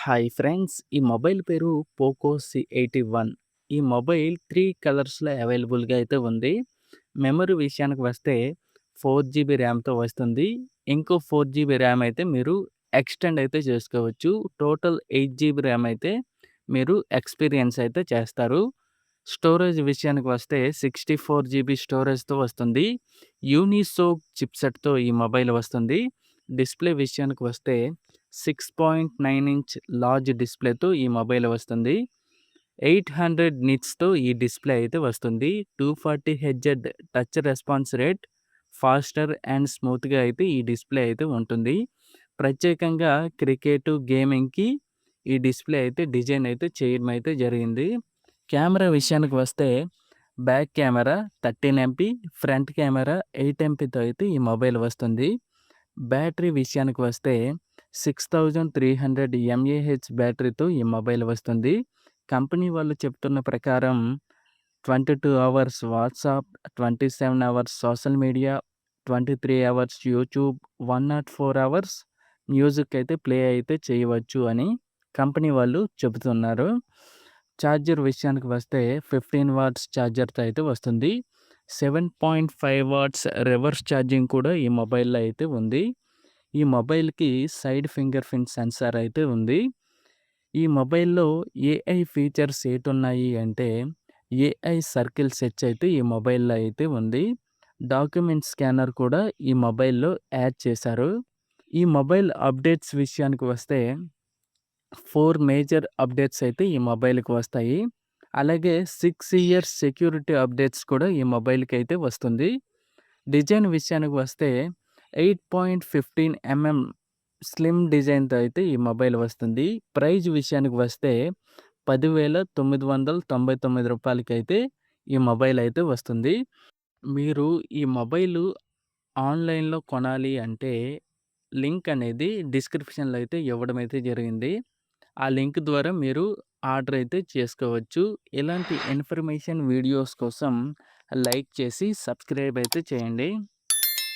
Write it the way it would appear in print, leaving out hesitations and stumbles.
Hi friends. ఈ mobile పేరు Poco సి81. ఈ మొబైల్ 3 కలర్స్‌లో అవైలబుల్‌గా అయితే ఉంది. మెమరీ విషయానికి వస్తే 4 జీబీ ర్యామ్‌తో వస్తుంది. ఇంకో 4 జీబీ ర్యామ్ అయితే మీరు ఎక్స్టెండ్ అయితే చేసుకోవచ్చు. టోటల్ 8 జీబీ ర్యామ్ అయితే మీరు ఎక్స్‌పీరియన్స్ అయితే చేస్తారు. స్టోరేజ్ విషయానికి వస్తే 64 జీబీ స్టోరేజ్‌తో వస్తుంది. యూనిసోక్ చిప్‌సెట్‌తో ఈ మొబైల్ వస్తుంది. డిస్‌ప్లే విషయానికి వస్తే 6.9 ఇంచ్ లార్జ్ డిస్‌ప్లేతో ఈ మొబైల్ వస్తుంది. 800 నిట్స్‌తో ఈ డిస్‌ప్లే అయితే వస్తుంది. 240 hertz touch response rate, faster and స్మూత్‌గా అయితే ఈ డిస్‌ప్లే అయితే ఉంటుంది. ప్రత్యేకంగా క్రికెట్, గేమింగ్‌కి ఈ డిస్‌ప్లే అయితే డిజైన్ అయితే చేయడం అయితే జరిగింది. కెమెరా విషయానికి వస్తే back camera 13 MP, front camera 8 ఎంపీతో అయితే ఈ మొబైల్ వస్తుంది. బ్యాటరీ విషయానికి వస్తే 6300 ఎంఏహెచ్ బ్యాటరీతో ఈ మొబైల్ వస్తుంది. కంపెనీ వాళ్ళు చెప్తున్న ప్రకారం 22 hours WhatsApp, 27 hours social media, 23 hours YouTube, 104 hours music అయితే ప్లే అయితే చేయవచ్చు అని కంపెనీ వాళ్ళు చెబుతున్నారు. ఛార్జర్ విషయానికి వస్తే 15 వాట్స్ ఛార్జర్‌తో అయితే వస్తుంది. 7.5 వాట్స్ రివర్స్ ఛార్జింగ్ కూడా ఈ మొబైల్‌లో అయితే ఉంది. ఈ మొబైల్‌కి సైడ్ ఫింగర్ ప్రింట్ సెన్సార్ అయితే ఉంది. ఈ మొబైల్‌లో ఏఐ ఫీచర్స్ ఏటున్నాయి అంటే, ఏఐ సర్కిల్ సెర్చ్ అయితే ఈ మొబైల్‌లో అయితే ఉంది. డాక్యుమెంట్ స్కానర్ కూడా ఈ మొబైల్‌లో యాడ్ చేశారు. ఈ మొబైల్ అప్డేట్స్ విషయానికి వస్తే 4 మేజర్ అప్డేట్స్ అయితే ఈ మొబైల్‌కి వస్తాయి. అలాగే 6 ఇయర్స్ సెక్యూరిటీ అప్డేట్స్ కూడా ఈ మొబైల్‌కి అయితే వస్తుంది. డిజైన్ విషయానికి వస్తే 8.15 స్లిమ్ డిజైన్‌తో అయితే ఈ మొబైల్ వస్తుంది. ప్రైజ్ విషయానికి వస్తే రూ. 10,999 ఈ మొబైల్ అయితే వస్తుంది. మీరు ఈ మొబైలు ఆన్‌లైన్‌లో కొనాలి అంటే లింక్ అనేది డిస్క్రిప్షన్‌లో అయితే ఇవ్వడం అయితే జరిగింది. ఆ లింక్ ద్వారా మీరు ఆర్డర్ అయితే చేసుకోవచ్చు. ఇలాంటి ఇన్ఫర్మేషన్ వీడియోస్ కోసం లైక్ చేసి సబ్స్క్రైబ్ అయితే చేయండి.